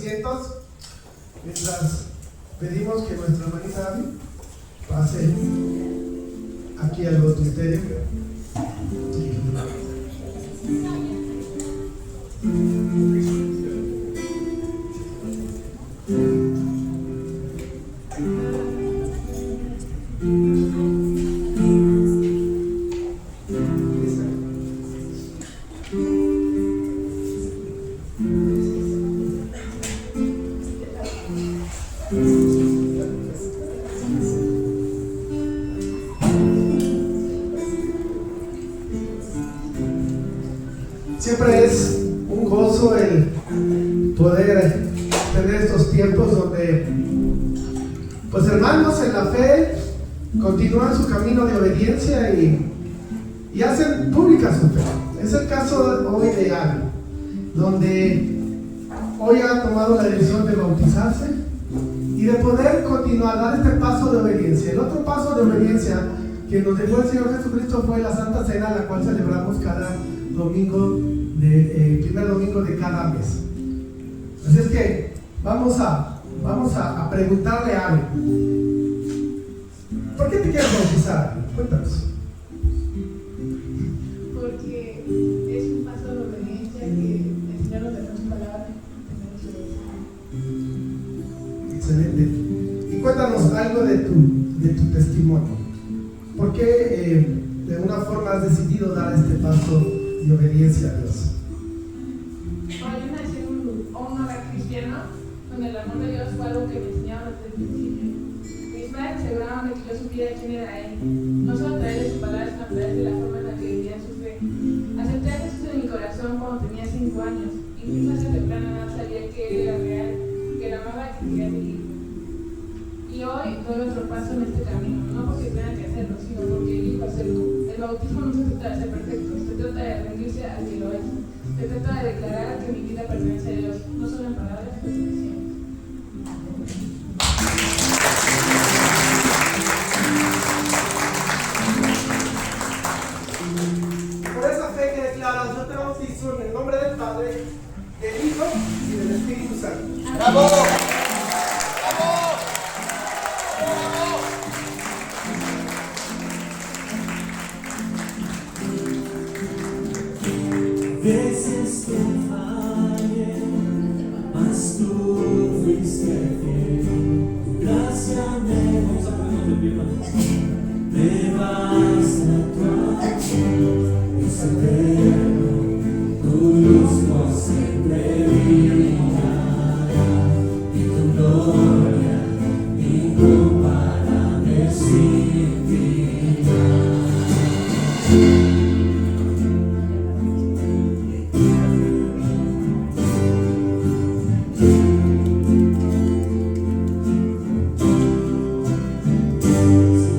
asientos mientras pedimos que nuestra hermanita Abby pase aquí al bautisterio. Siempre es un gozo el poder tener estos tiempos donde, pues, hermanos en la fe continúan su camino de obediencia y hacen pública su fe. Es el caso hoy de Abby, donde hoy ha tomado la decisión de bautizarse y de poder continuar, dar este paso de obediencia. El otro paso de obediencia que nos dejó el Señor Jesucristo fue la Santa Cena, la cual celebramos cada domingo, primer domingo de cada mes. Así es que vamos a preguntarle a Abby, ¿por qué te quieres bautizar? Cuéntanos. Porque es un paso de obediencia que el Señor nos dejó su palabra. Excelente. Y cuéntanos algo de tu testimonio. ¿Por qué de una forma has decidido dar este paso de obediencia a Dios? Bueno, yo nací en un hogar cristiano donde el amor de Dios fue algo que me enseñaron desde el principio. Mis padres aseguraban de que yo supiera quién era Él, no solo a través de sus palabras, sino a través de la forma en la que vivía su fe. Acepté a Jesús en mi corazón cuando tenía 5 años, incluso hace temprana edad sabía que Él era real, que la amaba y que quería seguirlo. Y hoy doy otro paso en este camino, no porque tenga que hacerlo, sino porque elijo hacerlo. El bautismo no se trata de ser perfecto, se trata de rendirse al que lo es. Se trata de declarar que mi vida pertenece a Dios, no solo en palabras, sino en acciones. Por esa fe que declaras, yo te bautizo en el nombre del Padre, del Hijo y del Espíritu Santo. ¡Bravo! Veces te fallé, mas tú fuiste fiel. Tu gracia me basta tu amor, es eterno, tu luz por siempre brillará, y tu gloria incomparable sin final.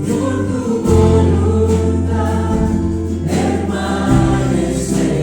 Señor, tu voluntad permanecerá.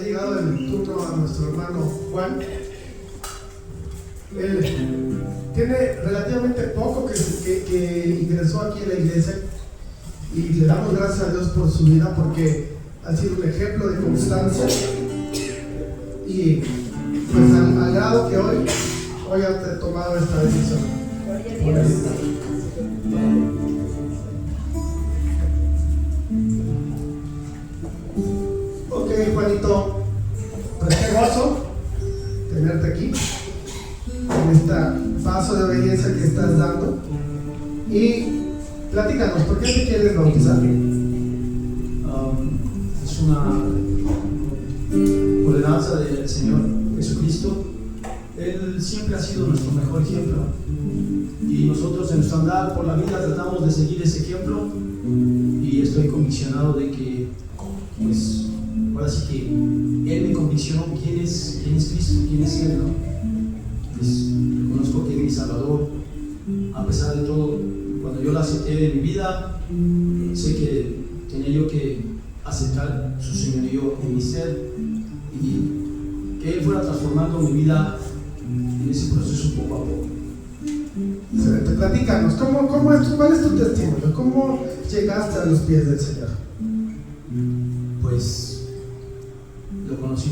ha llegado el turno a nuestro hermano Juan. Él tiene relativamente poco que ingresó aquí en la iglesia y le damos gracias a Dios por su vida porque ha sido un ejemplo de constancia y pues al grado que hoy ha tomado esta decisión. Gloria a Dios. Ok, Juanito, pues qué gozo tenerte aquí en este paso de obediencia que estás dando. Y platícanos, ¿por qué te quieres bautizar? Es una ordenanza del Señor Jesucristo. Él siempre ha sido nuestro mejor ejemplo y nosotros en nuestro andar por la vida tratamos de seguir ese ejemplo y estoy conviccionado de que pues ahora sí que Él me conviccionó quién es Cristo, quién es Él, ¿no? Pues reconozco que es mi Salvador. A pesar de todo, cuando yo lo acepté en mi vida, sé que tenía yo que aceptar su señorío en mi ser y que Él fuera transformando mi vida en ese proceso poco a poco. Excelente, platícanos, ¿cuál es tu testimonio? ¿Cómo llegaste a los pies del Señor? Pues lo conocí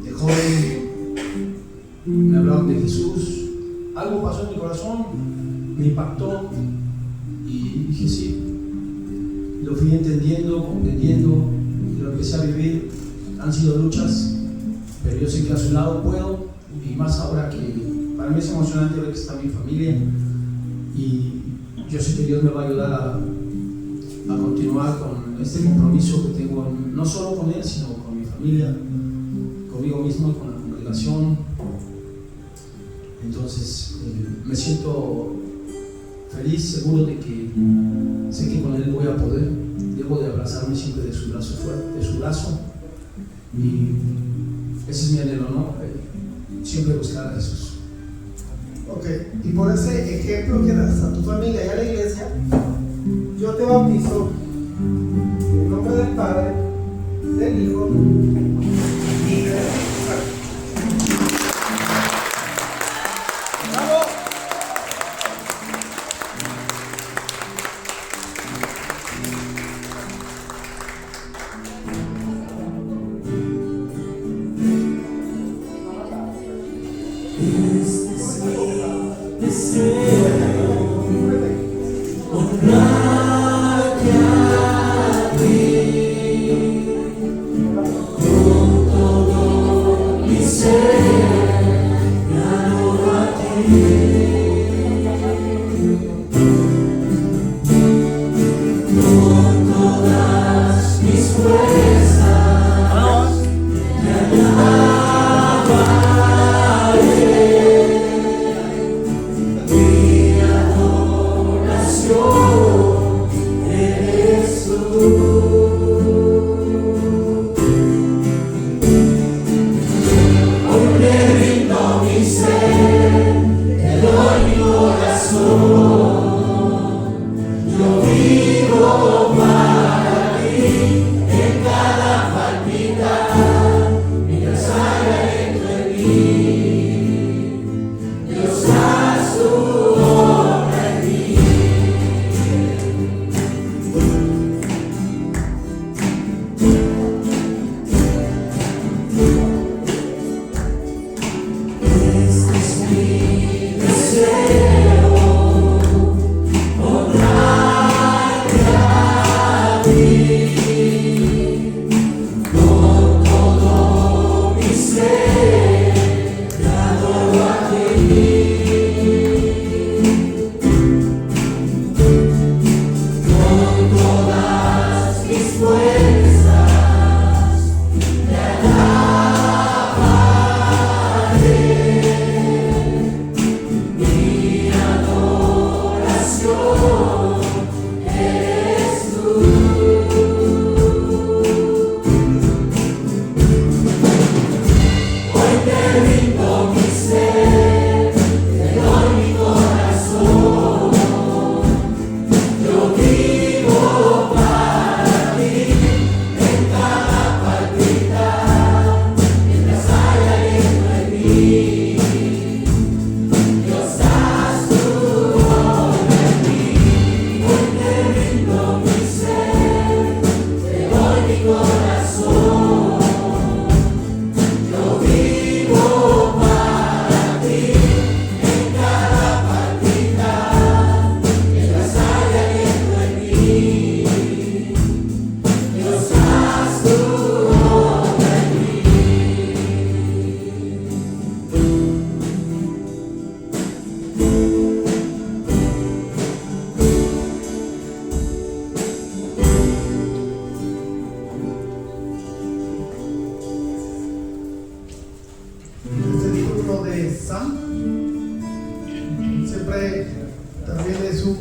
de joven, me hablaron de Jesús, algo pasó en mi corazón, me impactó y dije sí, lo fui entendiendo, comprendiendo, y lo empecé a vivir. Han sido luchas, pero yo sé que a su lado puedo, y más ahora que para mí es emocionante ver que está mi familia y yo sé que Dios me va a ayudar a continuar con este compromiso que tengo, no solo con Él, sino con mi familia, conmigo mismo y con la congregación. Entonces me siento feliz, seguro de que sé que con Él voy a poder. Debo de abrazarme siempre de su brazo fuerte, de su brazo, y ese es mi anhelo, ¿no? Siempre buscar a Jesús. Ok, y por ese ejemplo que das a tu familia y a la iglesia, yo te bautizo en el nombre del Padre, del Hijo y del Espíritu Santo. ¡Bravo! Honrar a ti.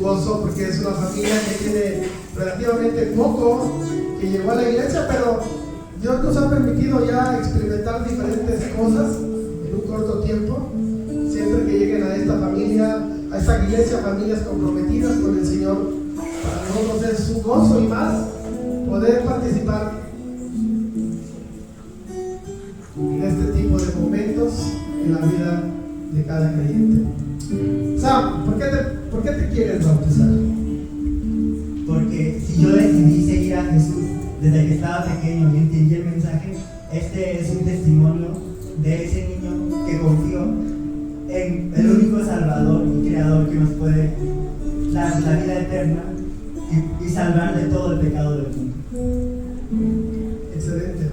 gozo porque es una familia que tiene relativamente poco que llegó a la iglesia, pero Dios nos ha permitido ya experimentar diferentes cosas en un corto tiempo. Siempre que lleguen a esta familia, a esta iglesia, familias comprometidas con el Señor, para nosotros es un gozo y más poder participar en este tipo de momentos en la vida de cada creyente. Sam, ¿por qué te quieres bautizar? Porque si yo decidí seguir a Jesús desde que estaba pequeño y entendí el mensaje, este es un testimonio de ese niño que confió en el único Salvador y Creador que nos puede dar la vida eterna y salvar de todo el pecado del mundo. Excelente.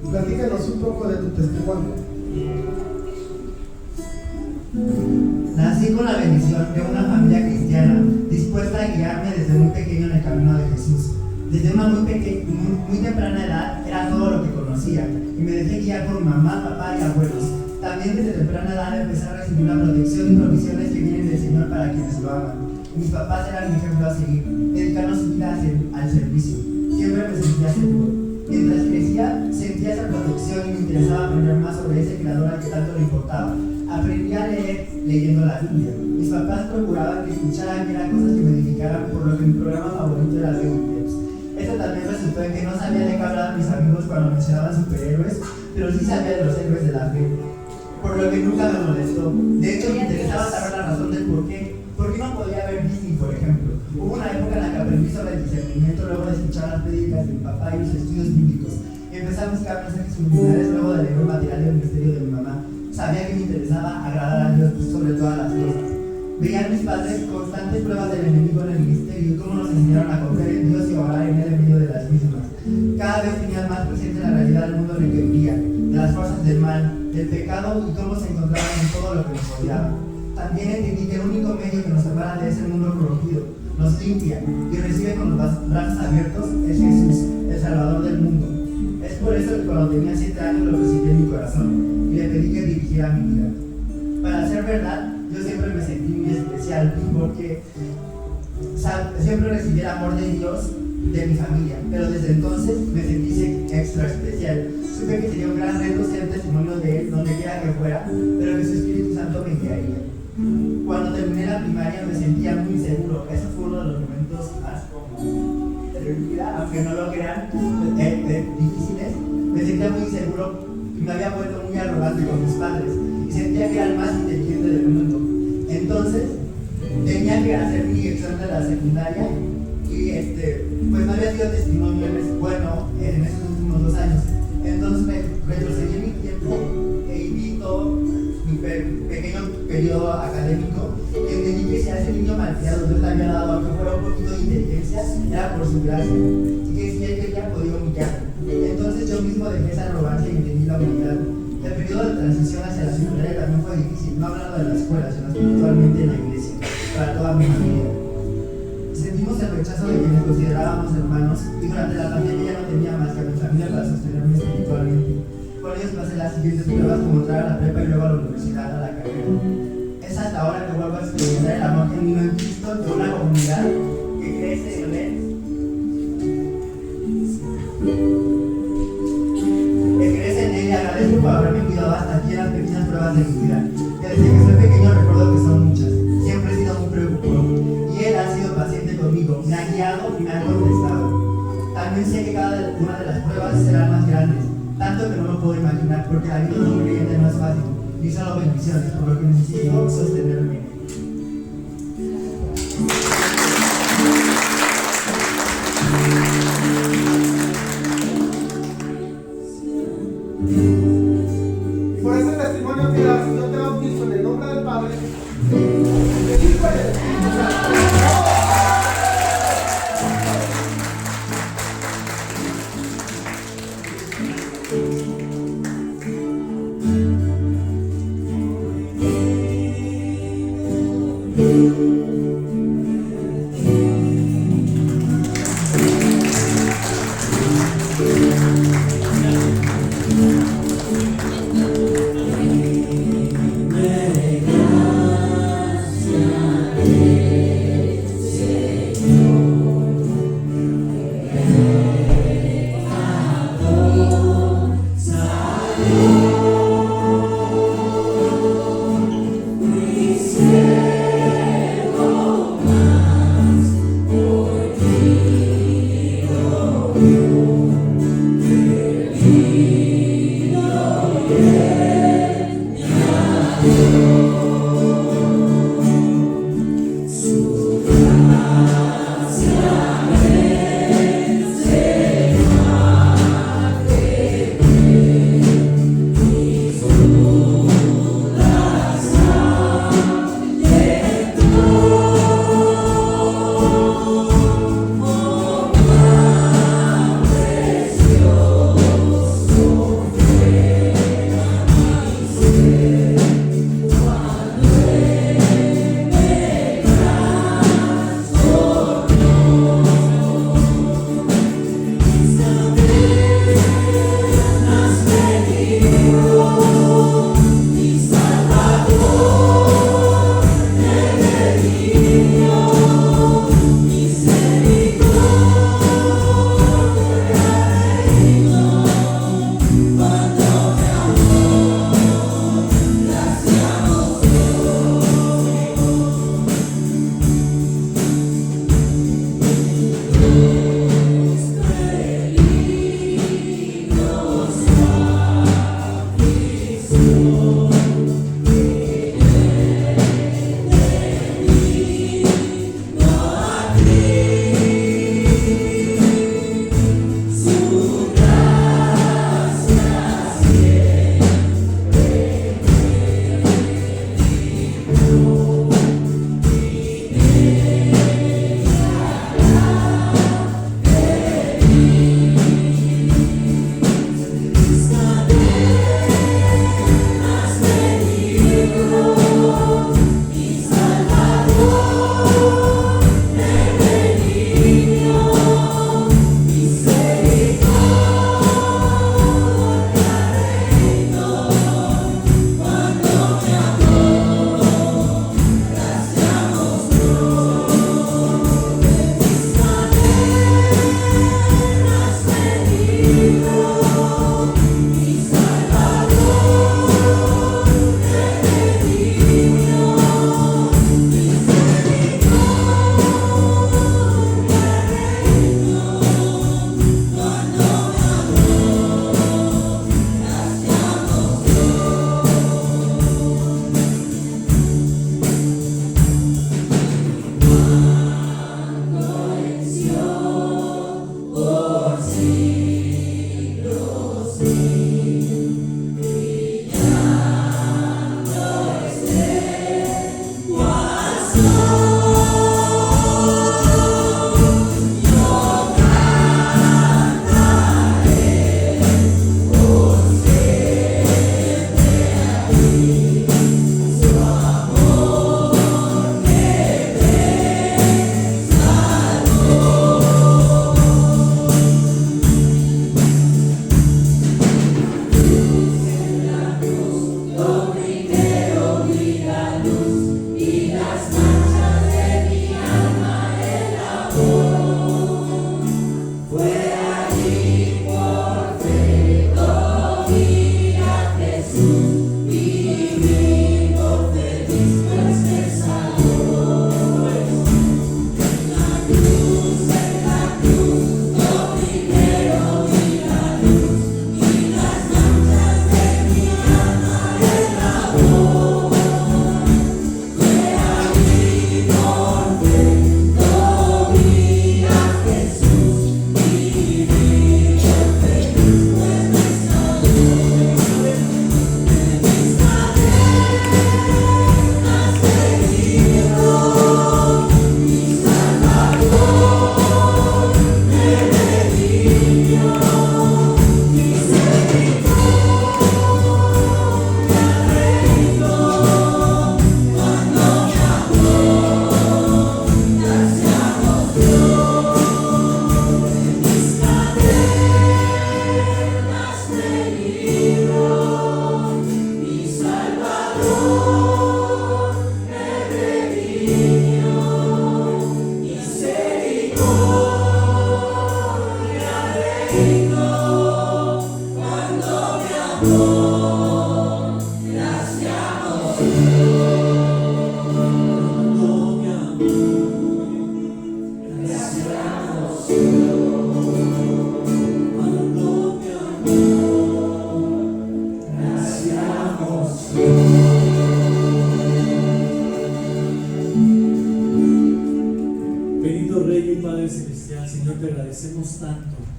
Platícanos un poco de tu testimonio. Nací con la bendición de una familia cristiana dispuesta a guiarme desde muy pequeño en el camino de Jesús. Desde una muy temprana edad era todo lo que conocía y me dejé guiar por mamá, papá y abuelos. También desde temprana edad empecé a recibir la protección y provisiones que vienen del Señor para quienes lo aman. Mis papás eran mi ejemplo a seguir, dedicando su vida al servicio. Siempre me sentía seguro. Mientras crecía, sentía esa protección y me interesaba aprender más sobre ese creador al que tanto le importaba. Aprendí a leer leyendo la Biblia. Mis papás procuraban que escuchara y viera cosas que me edificaran, por lo que mi programa favorito era Avengers. Esto también resultó en que no sabía de qué hablaban mis amigos cuando mencionaban superhéroes, pero sí sabía de los héroes de la fe, por lo que nunca me molestó. De hecho, me interesaba saber la razón del por qué. ¿Por qué no podía ver Disney, por ejemplo? Hubo una época en la que aprendí sobre el discernimiento luego de escuchar las prédicas de mi papá y los estudios bíblicos. Y empecé a buscar mensajes subliminales luego de leer el material del ministerio de mi mamá. Sabía que me interesaba agradar a Dios sobre todas las cosas. Veía a mis padres constantes pruebas del enemigo en el ministerio y cómo nos enseñaron a confiar en Dios y a orar en él en medio de las mismas. Cada vez tenían más presente la realidad del mundo en el que vivía, de las fuerzas del mal, del pecado y cómo se encontraban en todo lo que nos rodeaba. También entendí que el único medio que nos separa de ese mundo corrompido, nos limpia y recibe con los brazos abiertos es Jesús, el Salvador del mundo. Es por eso que cuando tenía 7 años lo recibí en mi corazón y le pedí que dirigiera mi vida. Para ser verdad, yo siempre me sentí muy especial porque siempre recibí el amor de Dios de mi familia, pero desde entonces me sentí extra especial. Supe que sería un gran reto ser testimonio de Él donde quiera que fuera, pero que su Espíritu Santo me guiaría. Cuando terminé la primaria me sentía muy seguro. Eso fue uno de los momentos más como de mi vida, aunque no lo crean, difíciles. Me sentía muy seguro y me había vuelto muy arrogante con mis padres y sentía que era el más inteligente del mundo. Entonces tenía que hacer mi examen de la secundaria y pues no había sido testimonio bueno en esos últimos 2 años. Entonces me retrocedí mi tiempo e vi todo mi pequeño periodo académico y entendí que si a ese niño malcriado Dios le había dado, aunque fuera un poquito de inteligencia, era por su gracia y que si él quería podía humillarme. Entonces yo mismo dejé esa arrogancia y entendí la humildad. El periodo de transición hacia la secundaria también fue difícil, no hablando de la escuela, sino espiritualmente en la iglesia, para toda mi familia. Sentimos el rechazo de quienes considerábamos hermanos y durante la pandemia ya no tenía más que a mi familia para sostenerme espiritualmente. Con ellos pasé las siguientes pruebas como entrar a la prepa y luego a la universidad, a la carrera. Es hasta ahora que vuelvo a experimentar el amor genuino en Cristo de una comunidad que crece en él. Y agradezco por haberme cuidado hasta aquí en las pequeñas pruebas de mi vida. Que desde que soy pequeño recuerdo que son muchas. Siempre he sido muy preocupado. Y Él ha sido paciente conmigo, me ha guiado y me ha contestado. También sé que cada una de las pruebas serán más grandes, tanto que no lo puedo imaginar, porque la vida de un creyente no es fácil, ni solo bendiciones, por lo que necesito sostenerme. Por ese testimonio que das, yo te bautizo en el nombre del Padre, del Hijo y del Espíritu Santo.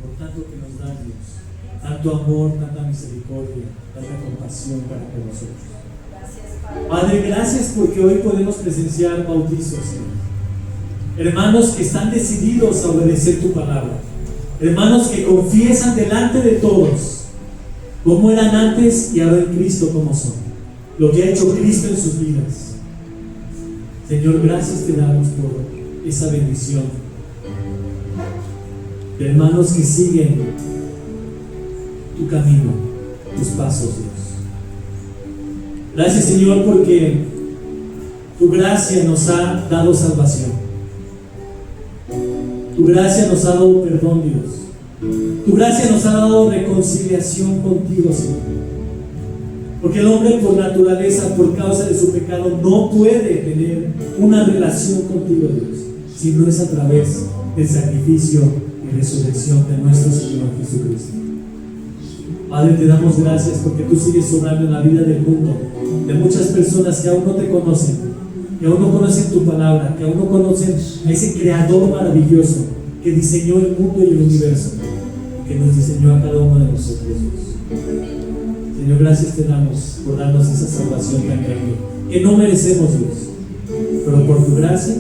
por tanto que nos das, Dios. Tanto amor, tanta misericordia, tanta compasión para con nosotros. Padre, gracias porque hoy podemos presenciar bautizos, Señor. Hermanos que están decididos a obedecer tu palabra. Hermanos que confiesan delante de todos cómo eran antes y ahora en Cristo como son. Lo que ha hecho Cristo en sus vidas. Señor, gracias te damos por esa bendición. De hermanos que siguen tu camino, tus pasos, Dios. Gracias, Señor, porque tu gracia nos ha dado salvación. Tu gracia nos ha dado perdón, Dios. Tu gracia nos ha dado reconciliación contigo, Señor. Porque el hombre por naturaleza, por causa de su pecado, no puede tener una relación contigo, Dios, si no es a través del sacrificio y resurrección de nuestro Señor Jesucristo. Padre, te damos gracias porque tú sigues obrando en la vida del mundo, de muchas personas que aún no te conocen, que aún no conocen tu palabra, que aún no conocen a ese creador maravilloso que diseñó el mundo y el universo, que nos diseñó a cada uno de nosotros, Dios. Señor, gracias te damos por darnos esa salvación tan grande que no merecemos, Dios, pero por tu gracia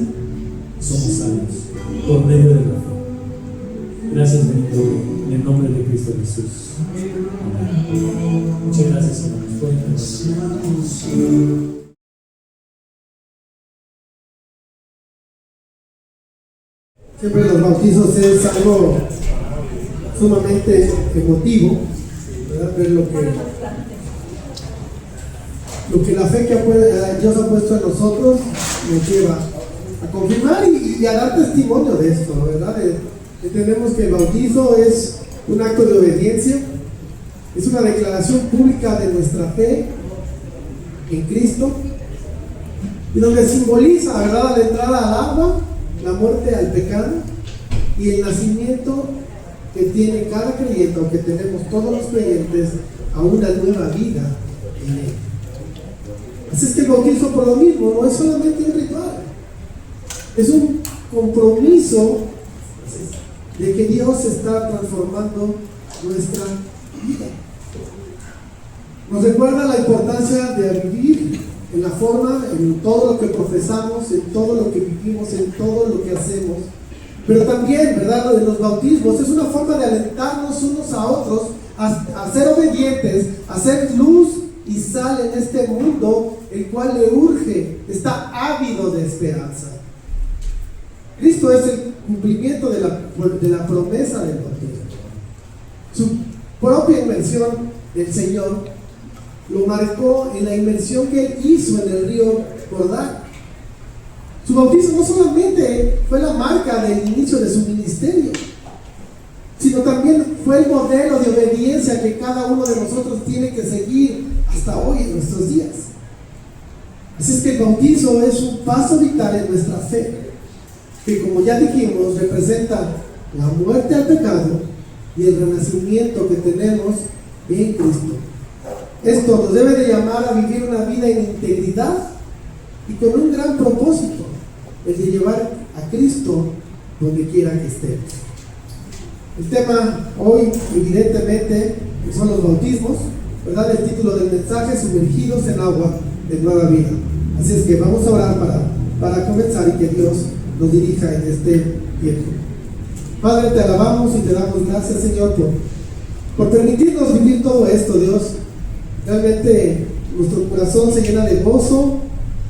somos salvos por medio de la fe. Gracias, bendito, en el nombre de Cristo Jesús. Amén. Muchas gracias, hermanos. Pueden terminar. Siempre los bautizos es algo sumamente emotivo, ¿verdad? Ver lo que la fe que Dios ha puesto en nosotros nos lleva a confirmar y a dar testimonio de esto, ¿verdad? Entendemos que el bautizo es un acto de obediencia, es una declaración pública de nuestra fe en Cristo, y donde simboliza, ¿verdad?, la entrada al agua, la muerte al pecado y el nacimiento que tiene cada creyente, o que tenemos todos los creyentes, a una nueva vida en Él. Así es que el bautizo, por lo mismo, no es solamente un ritual, es un compromiso de que Dios está transformando nuestra vida. Nos recuerda la importancia de vivir en la forma, en todo lo que profesamos, en todo lo que vivimos, en todo lo que hacemos. Pero también, ¿verdad?, lo de los bautismos es una forma de alentarnos unos a otros a ser obedientes, a ser luz y sal en este mundo, el cual le urge, está ávido de esperanza. Cristo es el cumplimiento de la promesa del bautismo. Su propia inmersión del Señor lo marcó en la inmersión que Él hizo en el río Jordán. Su bautismo no solamente fue la marca del inicio de su ministerio, sino también fue el modelo de obediencia que cada uno de nosotros tiene que seguir hasta hoy en nuestros días. Así es que el bautizo es un paso vital en nuestra fe, que, como ya dijimos, representa la muerte al pecado y el renacimiento que tenemos en Cristo. Esto nos debe de llamar a vivir una vida en integridad y con un gran propósito, el de llevar a Cristo donde quiera que estemos. El tema hoy, evidentemente, son los bautismos, ¿verdad? El título del mensaje: sumergidos en agua de nueva vida. Así es que vamos a orar para comenzar y que Dios nos dirija en este tiempo. Padre, te alabamos y te damos gracias, Señor, por permitirnos vivir todo esto, Dios. Realmente nuestro corazón se llena de gozo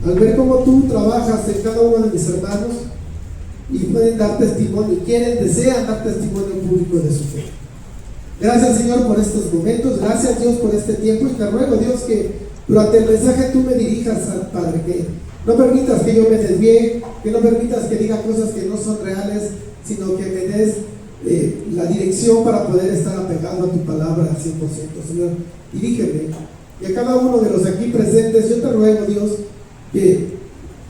al ver cómo tú trabajas en cada uno de mis hermanos y pueden dar testimonio, desean dar testimonio público de su fe. Gracias, Señor, por estos momentos. Gracias, Dios, por este tiempo, y te ruego, Dios, que durante el mensaje tú me dirijas, Padre, que no permitas que yo me desvíe, que no permitas que diga cosas que no son reales, sino que me des la dirección para poder estar apegado a tu palabra al 100%. Señor, dirígeme. Y a cada uno de los aquí presentes, yo te ruego, Dios, que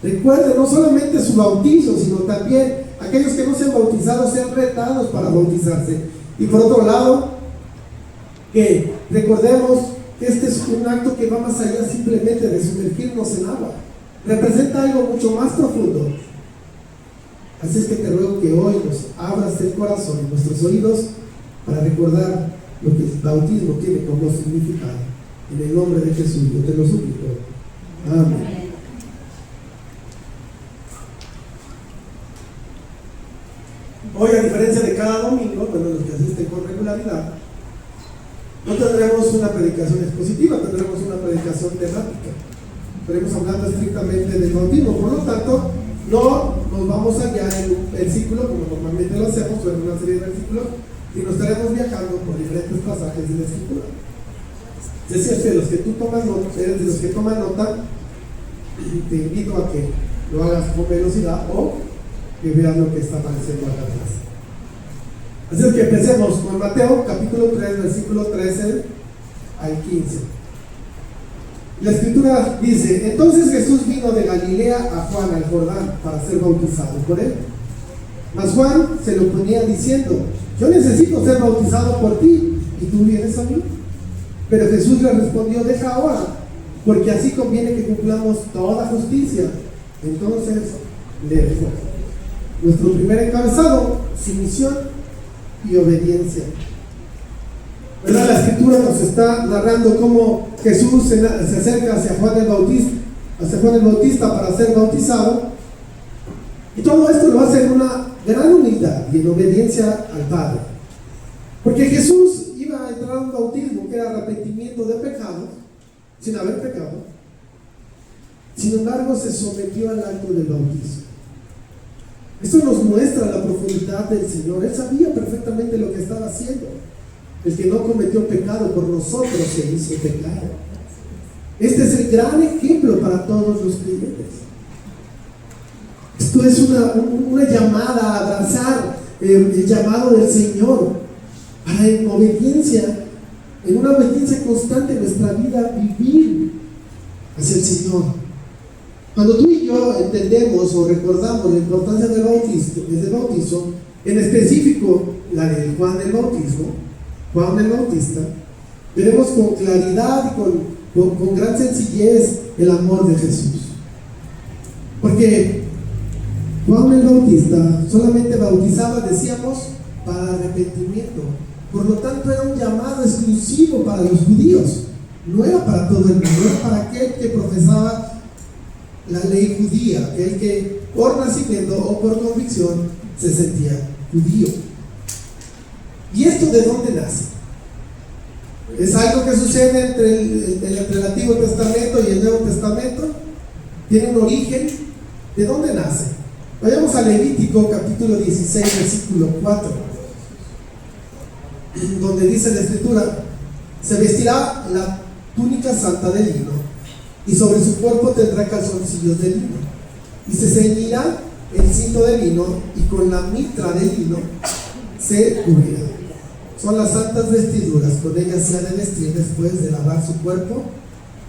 recuerde no solamente su bautizo, sino también aquellos que no se han bautizado sean retados para bautizarse. Y por otro lado, que recordemos que este es un acto que va más allá simplemente de sumergirnos en agua. Representa algo mucho más profundo. Así es que te ruego que hoy nos abras el corazón y nuestros oídos para recordar lo que el bautismo tiene como significado. En el nombre de Jesús, yo te lo suplico. Amén. Hoy, a diferencia de cada domingo, bueno, los que asisten con regularidad, no tendremos una predicación expositiva, tendremos una predicación temática. Estaremos hablando estrictamente del bautismo, por lo tanto, no nos vamos a guiar en un versículo como normalmente lo hacemos, o en una serie de versículos, y nos estaremos viajando por diferentes pasajes de la Escritura. Es decir, de los que tú tomas nota, eres de los que toman nota, te invito a que lo hagas con velocidad o que veas lo que está apareciendo acá atrás. Así es que empecemos con Mateo capítulo 3, versículo 13 al 15. La Escritura dice: entonces Jesús vino de Galilea a Juan al Jordán para ser bautizado por él. Mas Juan se lo ponía diciendo: yo necesito ser bautizado por ti, ¿y tú vienes a mí? Pero Jesús le respondió: deja ahora, porque así conviene que cumplamos toda justicia. Entonces le dijo: nuestro primer encabezado, sumisión y obediencia. ¿Verdad? La Escritura nos está narrando cómo Jesús se acerca hacia Juan el Bautista para ser bautizado, y todo esto lo hace en una gran humildad y en obediencia al Padre, porque Jesús iba a entrar a un bautismo que era arrepentimiento de pecados sin haber pecado. Sin embargo, se sometió al acto del bautismo. Esto nos muestra la profundidad del Señor. Él sabía perfectamente lo que estaba haciendo. El que no cometió pecado por nosotros se hizo pecado. Este es el gran ejemplo para todos los creyentes. Esto es una llamada a abrazar el llamado del Señor para en obediencia, en una obediencia constante en nuestra vida, vivir hacia el Señor. Cuando tú y yo entendemos o recordamos la importancia del bautizo, en específico la de Juan el Bautista, veremos con claridad y con gran sencillez el amor de Jesús. Porque Juan el Bautista solamente bautizaba, decíamos, para arrepentimiento. Por lo tanto, era un llamado exclusivo para los judíos. No era para todo el mundo, era para aquel que profesaba la ley judía, aquel que por nacimiento o por convicción se sentía judío. ¿Y esto de dónde nace? ¿Es algo que sucede entre el Antiguo Testamento y el Nuevo Testamento? ¿Tiene un origen? ¿De dónde nace? Vayamos a Levítico capítulo 16, versículo 4, donde dice la Escritura: se vestirá la túnica santa de lino, y sobre su cuerpo tendrá calzoncillos de lino, y se ceñirá el cinto de lino, y con la mitra de lino se cubrirá. Son las santas vestiduras, con ellas se ha de vestir después de lavar su cuerpo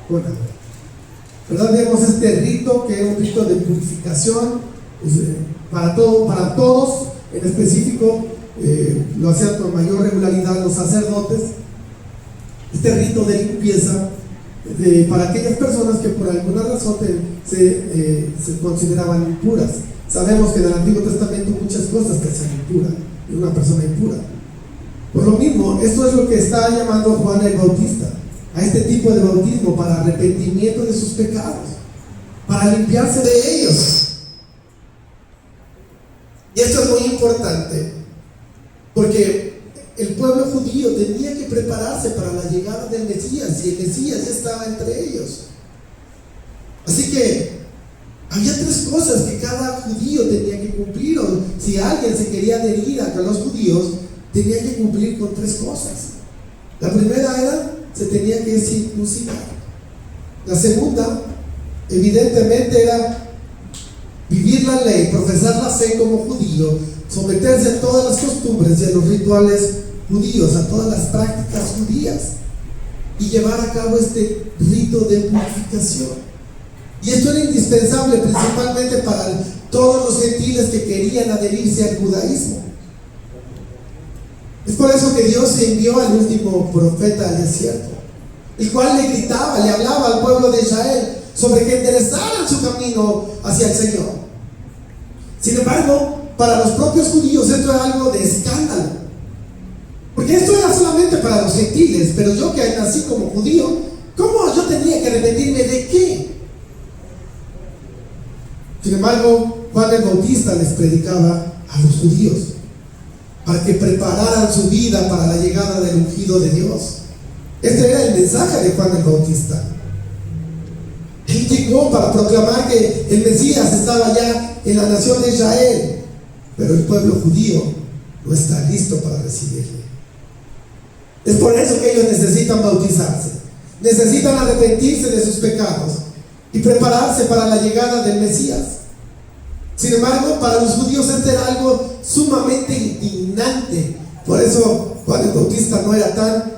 con agua. ¿Verdad? Vemos este rito, que es un rito de purificación, pues, para todos, en específico, lo hacían con mayor regularidad los sacerdotes. Este rito de limpieza para aquellas personas que por alguna razón se consideraban impuras. Sabemos que en el Antiguo Testamento muchas cosas te hacían impura, y una persona impura. Por lo mismo, esto es lo que está llamando Juan el Bautista, a este tipo de bautismo para arrepentimiento de sus pecados, para limpiarse de ellos. Y esto es muy importante, porque el pueblo judío tenía que prepararse para la llegada del Mesías, y el Mesías ya estaba entre ellos. Así que había tres cosas que cada judío tenía que cumplir, o si alguien se quería adherir a los judíos, tenía que cumplir con tres cosas. La primera era: se tenía que circuncidar. La segunda, evidentemente, era vivir la ley, profesar la fe como judío, someterse a todas las costumbres y a los rituales judíos, a todas las prácticas judías, y llevar a cabo este rito de purificación. Y esto era indispensable principalmente para todos los gentiles que querían adherirse al judaísmo. Es por eso que Dios envió al último profeta al desierto, el cual le gritaba, le hablaba al pueblo de Israel sobre que enderezaran su camino hacia el Señor. Sin embargo, para los propios judíos esto era algo de escándalo. Porque esto era solamente para los gentiles, pero yo que nací como judío, ¿cómo yo tenía que arrepentirme de qué? Sin embargo, Juan el Bautista les predicaba a los judíos para que prepararan su vida para la llegada del ungido de Dios. Este era el mensaje de Juan el Bautista. Él llegó para proclamar que el Mesías estaba ya en la nación de Israel, pero el pueblo judío no está listo para recibirle. Es por eso que ellos necesitan bautizarse, necesitan arrepentirse de sus pecados y prepararse para la llegada del Mesías. Sin embargo, para los judíos este era algo sumamente indignante. Por eso Juan el Bautista no era tan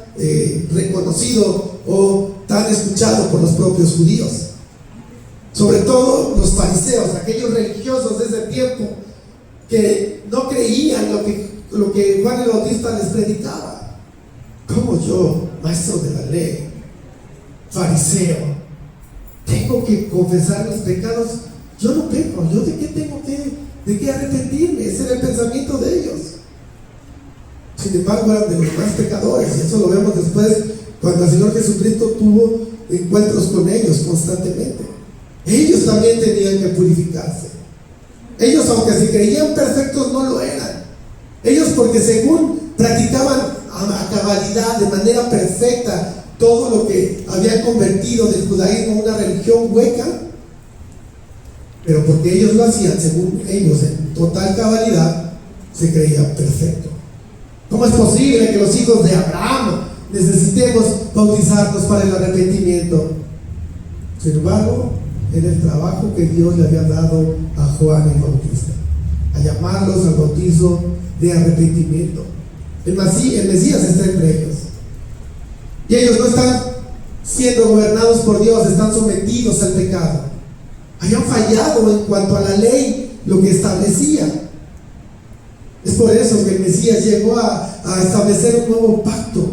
reconocido o tan escuchado por los propios judíos. Sobre todo los fariseos, aquellos religiosos de ese tiempo que no creían lo que Juan el Bautista les predicaba. ¿Cómo yo, maestro de la ley, fariseo, tengo que confesar mis pecados? Yo no peco, ¿yo de qué tengo de qué arrepentirme? Ese era el pensamiento de ellos. Sin embargo, eran de los más pecadores, y eso lo vemos después cuando el Señor Jesucristo tuvo encuentros con ellos constantemente. Ellos también tenían que purificarse. Ellos, aunque se creían perfectos, no lo eran. Ellos, porque según practicaban a cabalidad, de manera perfecta, todo lo que habían convertido del judaísmo en una religión hueca, pero porque ellos lo hacían según ellos en total cabalidad, se creían perfectos. ¿Cómo es posible que los hijos de Abraham necesitemos bautizarnos para el arrepentimiento? Sin embargo, era el trabajo que Dios le había dado a Juan el Bautista, a llamarlos al bautizo de arrepentimiento. El Mesías está entre ellos, y ellos no están siendo gobernados por Dios, están sometidos al pecado. Habían fallado en cuanto a la ley, lo que establecía. Es por eso que el Mesías llegó a establecer un nuevo pacto,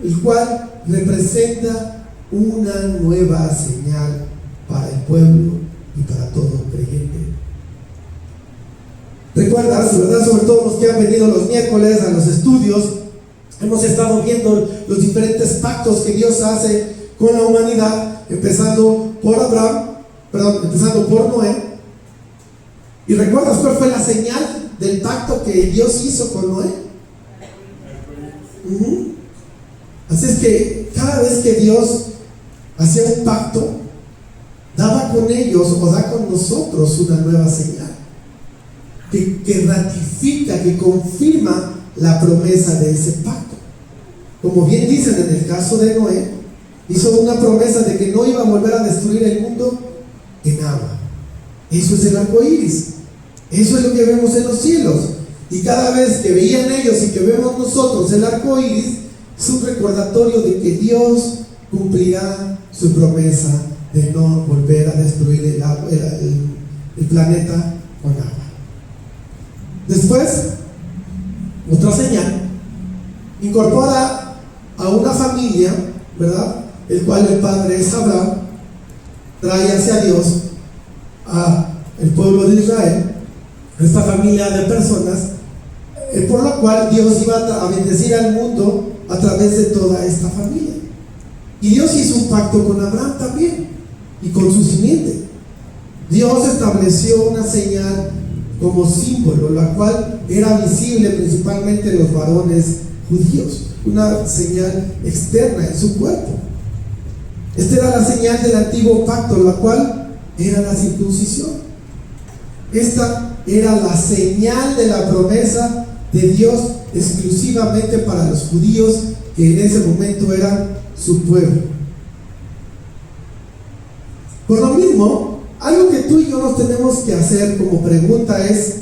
el cual representa una nueva señal para el pueblo y para todo creyente. Recuerdas, ¿verdad? Sobre todo los que han venido los miércoles a los estudios, hemos estado viendo los diferentes pactos que Dios hace con la humanidad, empezando por Noé. ¿Y recuerdas cuál fue la señal del pacto que Dios hizo con Noé? Así es que cada vez que Dios hacía un pacto, daba con ellos o da con nosotros una nueva señal que ratifica, que confirma la promesa de ese pacto. Como bien dicen en el caso de Noé, hizo una promesa de que no iba a volver a destruir el mundo en agua. Eso es el arco iris, eso es lo que vemos en los cielos. Y cada vez que veían ellos y que vemos nosotros el arco iris, es un recordatorio de que Dios cumplirá su promesa de no volver a destruir el planeta con agua. Después, otra señal incorpora a una familia, ¿verdad? El cual el padre es Abraham, trae hacia Dios a el pueblo de Israel, esta familia de personas, por lo cual Dios iba a bendecir al mundo a través de toda esta familia. Y Dios hizo un pacto con Abraham también y con su simiente. Dios estableció una señal como símbolo, la cual era visible principalmente en los varones judíos, una señal externa en su cuerpo. Esta era la señal del antiguo pacto, la cual era la circuncisión. Esta era la señal de la promesa de Dios exclusivamente para los judíos, que en ese momento eran su pueblo. Por lo mismo, algo que tú y yo nos tenemos que hacer como pregunta es: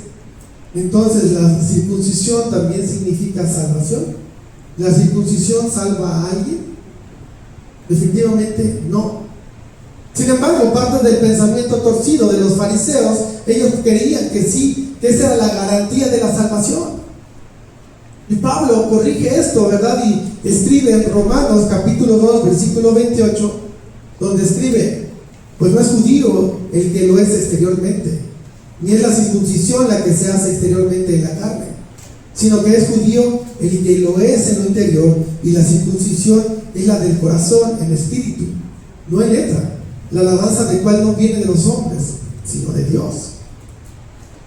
entonces, ¿la circuncisión también significa salvación? ¿La circuncisión salva a alguien? Definitivamente no. Sin embargo, parte del pensamiento torcido de los fariseos, ellos creían que sí, que esa era la garantía de la salvación. Y Pablo corrige esto, ¿verdad? Y escribe en Romanos capítulo 2, versículo 28, donde escribe: pues no es judío el que lo es exteriormente, ni es la circuncisión la que se hace exteriormente en la carne, sino que es judío el que lo es en lo interior, y la circuncisión es la del corazón, en espíritu, no en letra, la alabanza del cual no viene de los hombres, sino de Dios.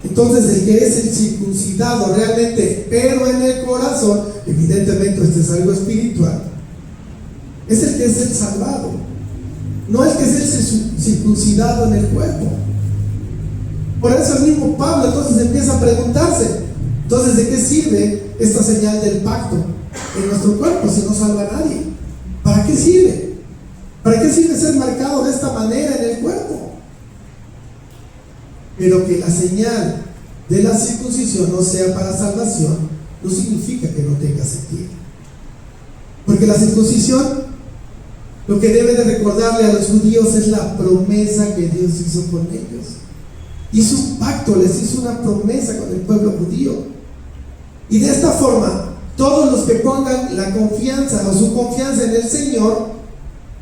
Entonces el que es el circuncidado realmente, pero en el corazón, evidentemente esto es algo espiritual, es el que es el salvado, no el que es el circuncidado en el cuerpo. Por eso el mismo Pablo entonces empieza a preguntarse, entonces ¿de qué sirve esta señal del pacto en nuestro cuerpo si no salva a nadie? ¿Para qué sirve? ¿Para qué sirve ser marcado de esta manera en el cuerpo? Pero que la señal de la circuncisión no sea para salvación no significa que no tenga sentido, porque la circuncisión lo que debe de recordarle a los judíos es la promesa que Dios hizo con ellos. Hizo un pacto, les hizo una promesa con el pueblo judío, y de esta forma todos los que pongan la confianza o su confianza en el Señor,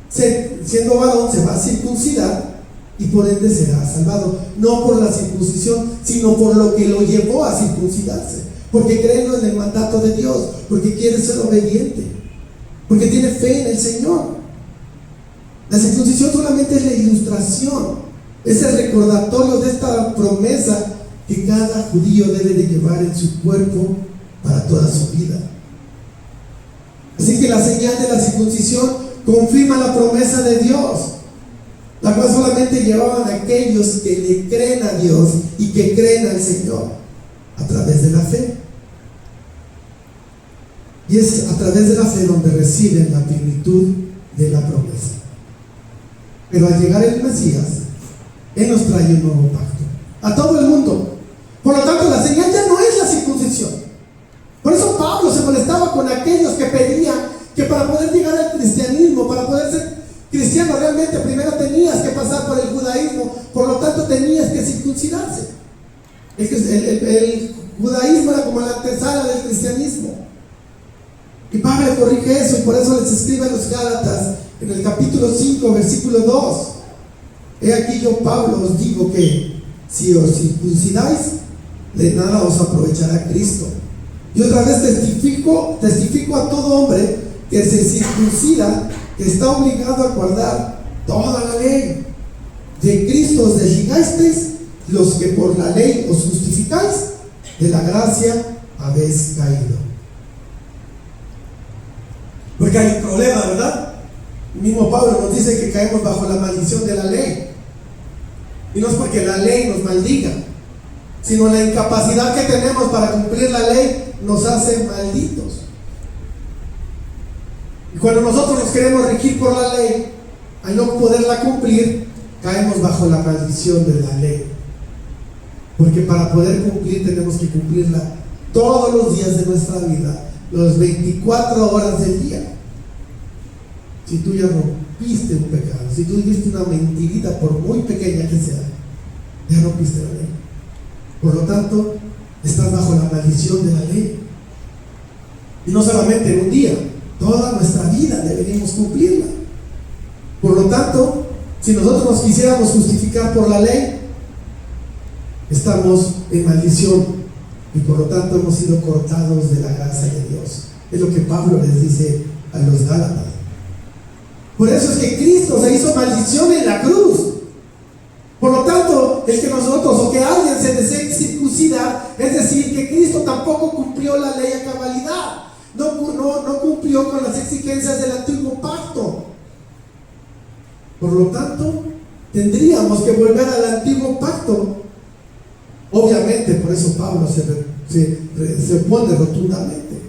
siendo varón, se va a circuncidar y por ende será salvado, no por la circuncisión, sino por lo que lo llevó a circuncidarse, porque cree en el mandato de Dios, porque quiere ser obediente, porque tiene fe en el Señor. La circuncisión solamente es la ilustración, es el recordatorio de esta promesa que cada judío debe de llevar en su cuerpo para toda su vida. Así que la señal de la circuncisión confirma la promesa de Dios, la cual solamente llevaban aquellos que le creen a Dios y que creen al Señor a través de la fe. Y es a través de la fe donde reciben la plenitud de la promesa. Pero al llegar el Mesías, Él nos trae un nuevo pacto a todo el mundo. Por lo tanto, la señal ya no es la circuncisión. Por eso Pablo se molestaba con aquellos que pedían que para poder llegar al cristianismo, para poder ser cristiano realmente, primero tenías que pasar por el judaísmo, por lo tanto tenías que circuncidarse. El judaísmo era como la antesala del cristianismo. Y Pablo corrige eso, y por eso les escribe a los Gálatas en el capítulo 5, versículo 2: he aquí yo, Pablo, os digo que si os circuncidáis, de nada os aprovechará Cristo. Y otra vez testifico a todo hombre que se circuncida, que está obligado a guardar toda la ley. De Cristo os desligasteis, los que por la ley os justificáis, de la gracia habéis caído. Porque hay un problema, ¿verdad? El mismo Pablo nos dice que caemos bajo la maldición de la ley. Y no es porque la ley nos maldiga, sino la incapacidad que tenemos para cumplir la ley nos hace malditos. Y cuando nosotros nos queremos regir por la ley, al no poderla cumplir, caemos bajo la maldición de la ley. Porque para poder cumplir tenemos que cumplirla todos los días de nuestra vida, las 24 horas del día. Si tú ya rompiste un pecado, si tú dijiste una mentirita, por muy pequeña que sea, ya rompiste la ley. Por lo tanto, estás bajo la maldición de la ley. Y no solamente en un día, toda nuestra vida deberíamos cumplirla. Por lo tanto, si nosotros nos quisiéramos justificar por la ley, estamos en maldición, y por lo tanto hemos sido cortados de la gracia de Dios. Es lo que Pablo les dice a los Gálatas. Por eso es que Cristo se hizo maldición en la cruz. Por lo tanto, el que nosotros o que alguien se desee circuncidar, es decir, que Cristo tampoco cumplió la ley a cabalidad, no cumplió con las exigencias del antiguo pacto. Por lo tanto, tendríamos que volver al antiguo pacto. Obviamente, por eso Pablo se opone rotundamente.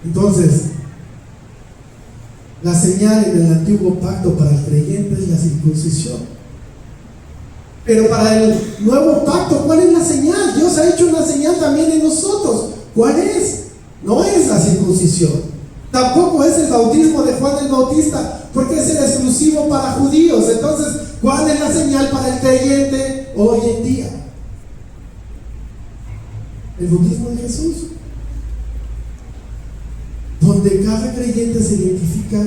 Entonces, la señal en el antiguo pacto para el creyente es la circuncisión. Pero para el nuevo pacto, ¿cuál es la señal? Dios ha hecho una señal también en nosotros. ¿Cuál es? No es la circuncisión. Tampoco es el bautismo de Juan el Bautista, porque es el exclusivo para judíos. Entonces, ¿cuál es la señal para el creyente hoy en día? El bautismo de Jesús, donde cada creyente se identifica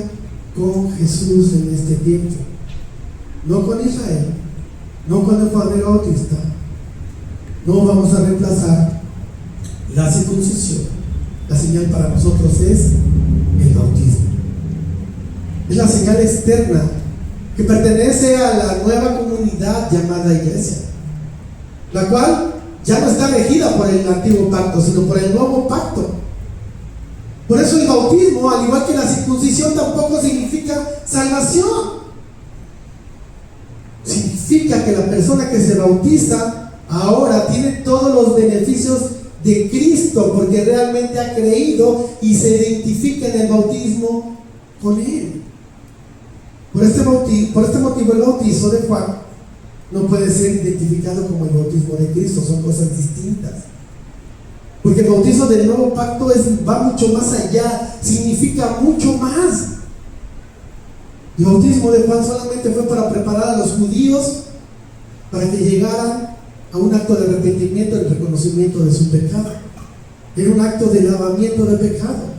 con Jesús en este tiempo, no con Israel, no con el Juan el Bautista. No vamos a reemplazar la circuncisión, la señal para nosotros es el bautismo. Es la señal externa que pertenece a la nueva comunidad llamada iglesia, la cual ya no está regida por el antiguo pacto, sino por el nuevo pacto. Por eso el bautismo, al igual que la circuncisión, tampoco significa salvación. Significa que la persona que se bautiza ahora tiene todos los beneficios de Cristo, porque realmente ha creído y se identifica en el bautismo con Él. Por este motivo el bautizo de Juan no puede ser identificado como el bautismo de Cristo, son cosas distintas. Porque el bautizo del nuevo pacto va mucho más allá, significa mucho más. El bautismo de Juan solamente fue para preparar a los judíos para que llegaran a un acto de arrepentimiento y reconocimiento de su pecado. Era un acto de lavamiento de pecado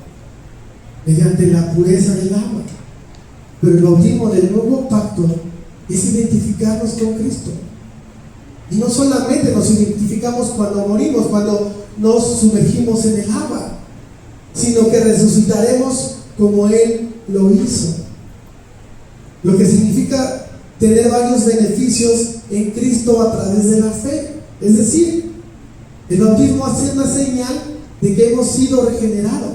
mediante la pureza del agua. Pero el bautismo del nuevo pacto es identificarnos con Cristo. Y no solamente nos identificamos cuando morimos, cuando nos sumergimos en el agua, sino que resucitaremos como Él lo hizo. Lo que significa tener varios beneficios en Cristo a través de la fe. Es decir, el bautismo hace una señal de que hemos sido regenerados.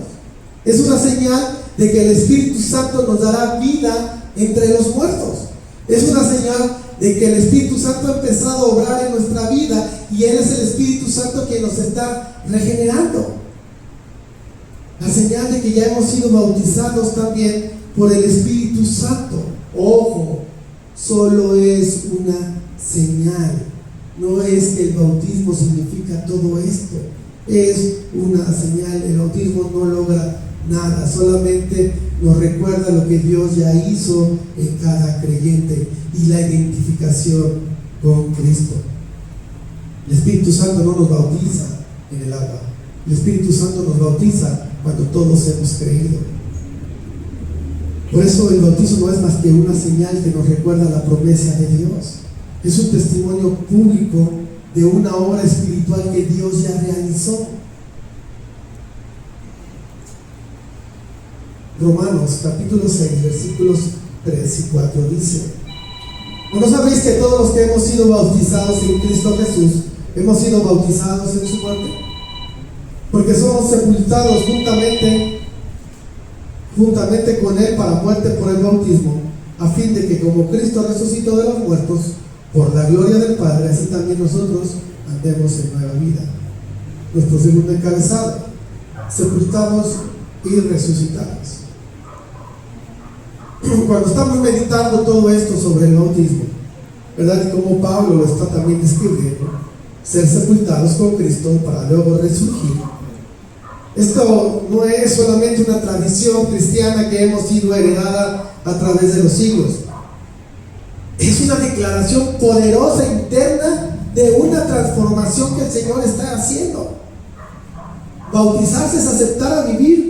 Es una señal de que el Espíritu Santo nos dará vida entre los muertos. Es una señal de que el Espíritu Santo ha empezado a obrar en nuestra vida y Él es el Espíritu Santo que nos está regenerando. La señal de que ya hemos sido bautizados también por el Espíritu Santo. Ojo, solo es una señal. No es que el bautismo significa todo esto. Es una señal. El bautismo no logra nada, solamente nos recuerda lo que Dios ya hizo en cada creyente y la identificación con Cristo. El Espíritu Santo no nos bautiza en el agua. El Espíritu Santo nos bautiza cuando todos hemos creído. Por eso el bautismo no es más que una señal que nos recuerda la promesa de Dios. Es un testimonio público de una obra espiritual que Dios ya realizó. Romanos capítulo 6 versículos 3 y 4 dice: ¿no sabéis que todos los que hemos sido bautizados en Cristo Jesús hemos sido bautizados en su muerte? Porque somos sepultados juntamente con Él para muerte por el bautismo, a fin de que como Cristo resucitó de los muertos por la gloria del Padre, así también nosotros andemos en nueva vida. Nuestro segundo encabezado: sepultados y resucitados. Cuando estamos meditando todo esto sobre el bautismo, ¿verdad? Y como Pablo lo está también describiendo, ser sepultados con Cristo para luego resurgir. Esto no es solamente una tradición cristiana que hemos sido heredada a través de los siglos. Es una declaración poderosa interna de una transformación que el Señor está haciendo. Bautizarse es aceptar a vivir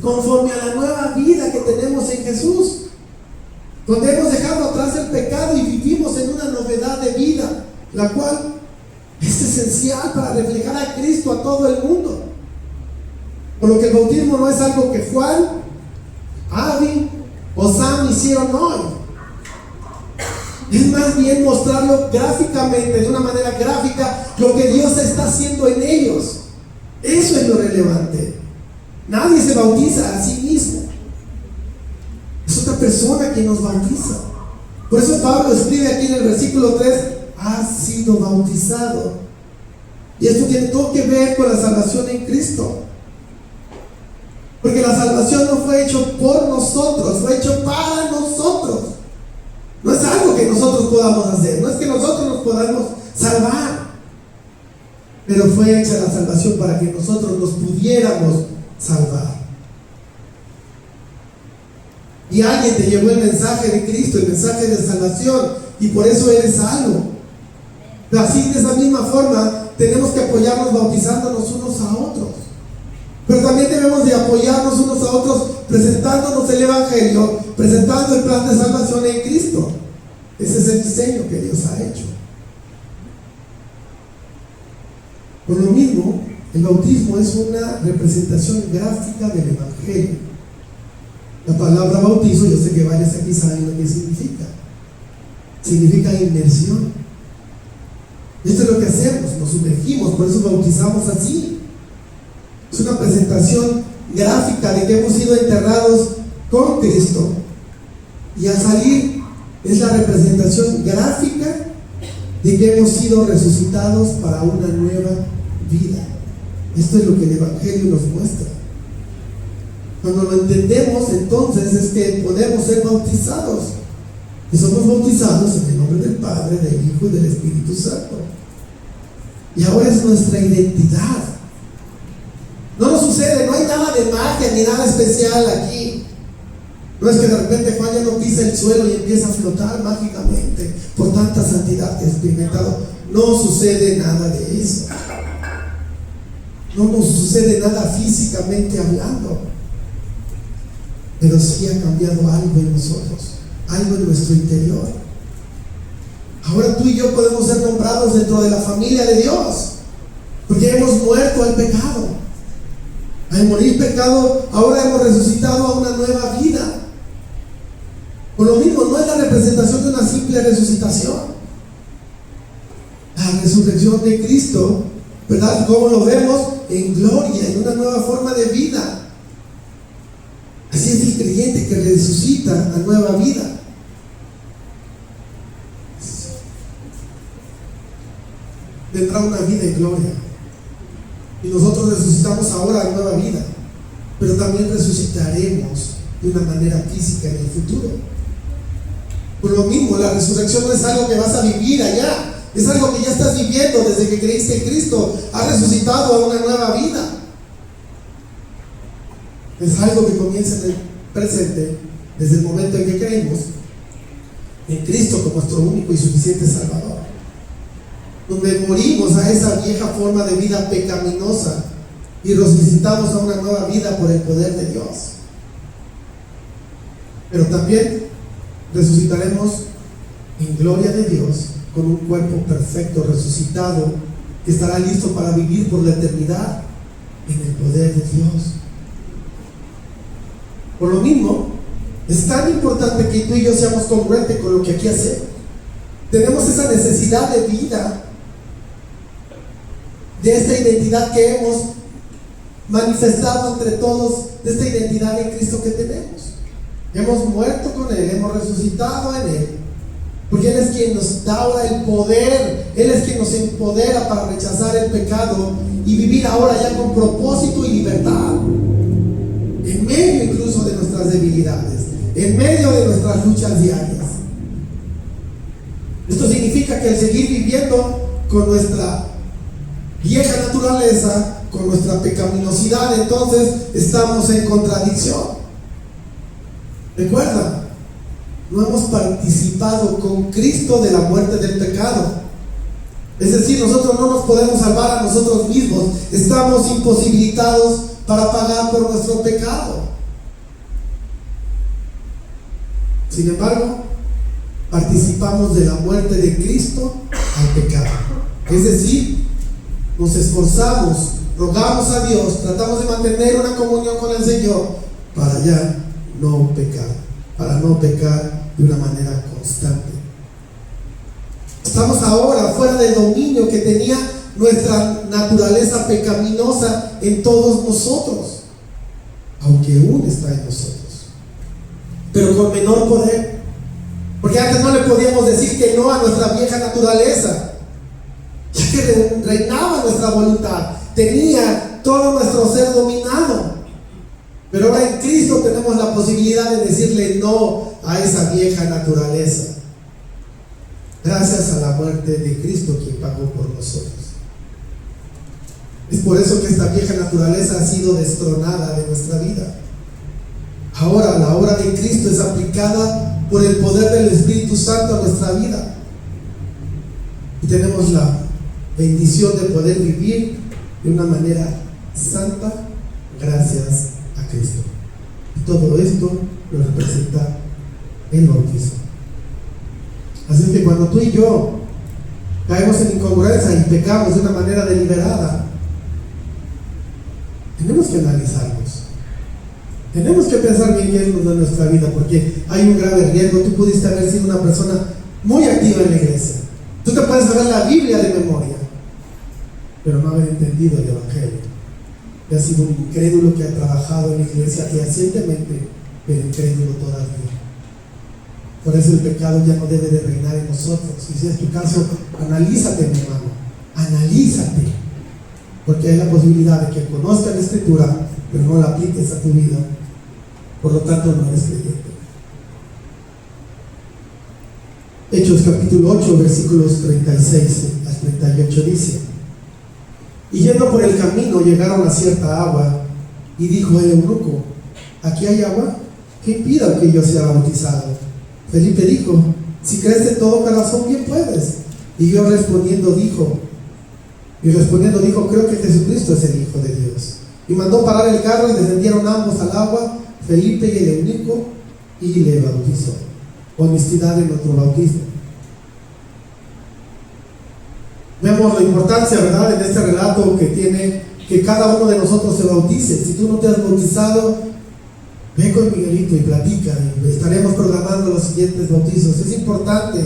conforme a la nueva vida que tenemos en Jesús, donde hemos dejado atrás el pecado y vivimos en una novedad de vida, la cual es esencial para reflejar a Cristo a todo el mundo. Por lo que el bautismo no es algo que Juan, Avi o Sam hicieron hoy. Es más bien mostrarlo gráficamente, de una manera gráfica, lo que Dios está haciendo en ellos. Eso es lo relevante. Nadie se bautiza a sí mismo. Es otra persona quien nos bautiza. Por eso Pablo escribe aquí en el versículo 3: has sido bautizado. Y esto tiene todo que ver con la salvación en Cristo. Porque la salvación no fue hecho por nosotros, fue hecho para nosotros. No es algo que nosotros podamos hacer, no es que nosotros nos podamos salvar, pero fue hecha la salvación para que nosotros nos pudiéramos salvar. Y alguien te llevó el mensaje de Cristo, el mensaje de salvación, y por eso eres salvo. Pero así, de esa misma forma, tenemos que apoyarnos bautizándonos unos a otros. Pero también debemos de apoyarnos unos a otros presentándonos el Evangelio, presentando el plan de salvación en Cristo. Ese es el diseño que Dios ha hecho. Por lo mismo, El bautismo es una representación gráfica del Evangelio. La palabra bautizo, yo sé que varios aquí saben lo que significa. Significa inmersión. Esto es lo que hacemos, nos sumergimos, por eso bautizamos así. Es una presentación gráfica de que hemos sido enterrados con Cristo. Y al salir es la representación gráfica de que hemos sido resucitados para una nueva vida. Esto es lo que el Evangelio nos muestra. Cuando lo entendemos, entonces es que podemos ser bautizados. Y somos bautizados en el nombre del Padre, del Hijo y del Espíritu Santo. Y ahora es nuestra identidad. No nos sucede, no hay nada de magia ni nada especial aquí. No es que de repente Juan ya no pisa el suelo y empieza a flotar mágicamente por tanta santidad que ha experimentado. No sucede nada de eso. No nos sucede nada físicamente hablando. Pero sí ha cambiado algo en nosotros, algo en nuestro interior. Ahora tú y yo podemos ser nombrados dentro de la familia de Dios, porque hemos muerto al pecado. Al morir pecado, ahora hemos resucitado a una nueva vida. Por lo mismo, no es la representación de una simple resucitación. La resurrección de Cristo, ¿verdad? ¿Cómo lo vemos? En gloria, en una nueva forma de vida. Así es el creyente que resucita a nueva vida. Vendrá una vida en gloria. Y nosotros resucitamos ahora a nueva vida. Pero también resucitaremos de una manera física en el futuro. Por lo mismo, la resurrección no es algo que vas a vivir allá. Es algo que ya estás viviendo desde que creíste en Cristo. Has resucitado a una nueva vida. Es algo que comienza en el presente, desde el momento en que creímos en Cristo como nuestro único y suficiente Salvador. Donde morimos a esa vieja forma de vida pecaminosa y resucitamos a una nueva vida por el poder de Dios. Pero también resucitaremos en gloria de Dios con un cuerpo perfecto, resucitado, que estará listo para vivir por la eternidad en el poder de Dios. Por lo mismo, es tan importante que tú y yo seamos congruentes con lo que aquí hacemos. Tenemos esa necesidad de vida, de esta identidad que hemos manifestado entre todos, de esta identidad en Cristo que tenemos. Hemos muerto con Él, hemos resucitado en Él, porque Él es quien nos da ahora el poder. Él es quien nos empodera para rechazar el pecado y vivir ahora ya con propósito y libertad, en medio incluso de nuestras debilidades, en medio de nuestras luchas diarias. Esto significa que al seguir viviendo con nuestra vieja naturaleza, con nuestra pecaminosidad, entonces estamos en contradicción. Recuerda, no hemos participado con Cristo de la muerte del pecado. Es decir, nosotros no nos podemos salvar a nosotros mismos. Estamos imposibilitados para pagar por nuestro pecado. Sin embargo, participamos de la muerte de Cristo al pecado. Es decir, nos esforzamos, rogamos a Dios, tratamos de mantener una comunión con el Señor para ya no pecar, para no pecar de una manera constante. Estamos ahora fuera del dominio que tenía nuestra naturaleza pecaminosa en todos nosotros, aunque aún está en nosotros, pero con menor poder, porque antes no le podíamos decir que no a nuestra vieja naturaleza, ya que reinaba nuestra voluntad, tenía todo nuestro ser dominado. Pero ahora en Cristo tenemos la posibilidad de decirle no a esa vieja naturaleza, gracias a la muerte de Cristo, quien pagó por nosotros. Es por eso que esta vieja naturaleza ha sido destronada de nuestra vida. Ahora la obra de Cristo es aplicada por el poder del Espíritu Santo a nuestra vida, y tenemos la bendición de poder vivir de una manera santa gracias a Cristo. Y todo esto lo representa el bautismo. Así que cuando tú y yo caemos en incongruencia y pecamos de una manera deliberada, tenemos que analizarnos. Tenemos que pensar bien qué es de nuestra vida, porque hay un grave riesgo. Tú pudiste haber sido una persona muy activa en la iglesia. Tú te puedes saber la Biblia de memoria, pero no haber entendido el Evangelio. Y has sido un incrédulo que ha trabajado en la iglesia fehacientemente, pero incrédulo todavía. Por eso el pecado ya no debe de reinar en nosotros. Y si es tu caso, analízate, mi hermano. Analízate. Porque hay la posibilidad de que conozcas la Escritura, pero no la apliques a tu vida. Por lo tanto, no eres creyente. Hechos capítulo 8, versículos 36 al 38 dice: y yendo por el camino llegaron a cierta agua, y dijo el eunuco: ¿aquí hay agua? ¿Qué impida que yo sea bautizado? Felipe dijo: si crees de todo corazón, bien puedes. Y respondiendo dijo, creo que Jesucristo es el Hijo de Dios. Y mandó parar el carro y descendieron ambos al agua, Felipe y el eunuco, y le bautizó. Honestidad en nuestro bautismo. Vemos la importancia, ¿verdad?, en este relato que tiene que cada uno de nosotros se bautice. Si tú no te has bautizado, ven con Miguelito y platica, y estaremos programando los siguientes bautizos. Es importante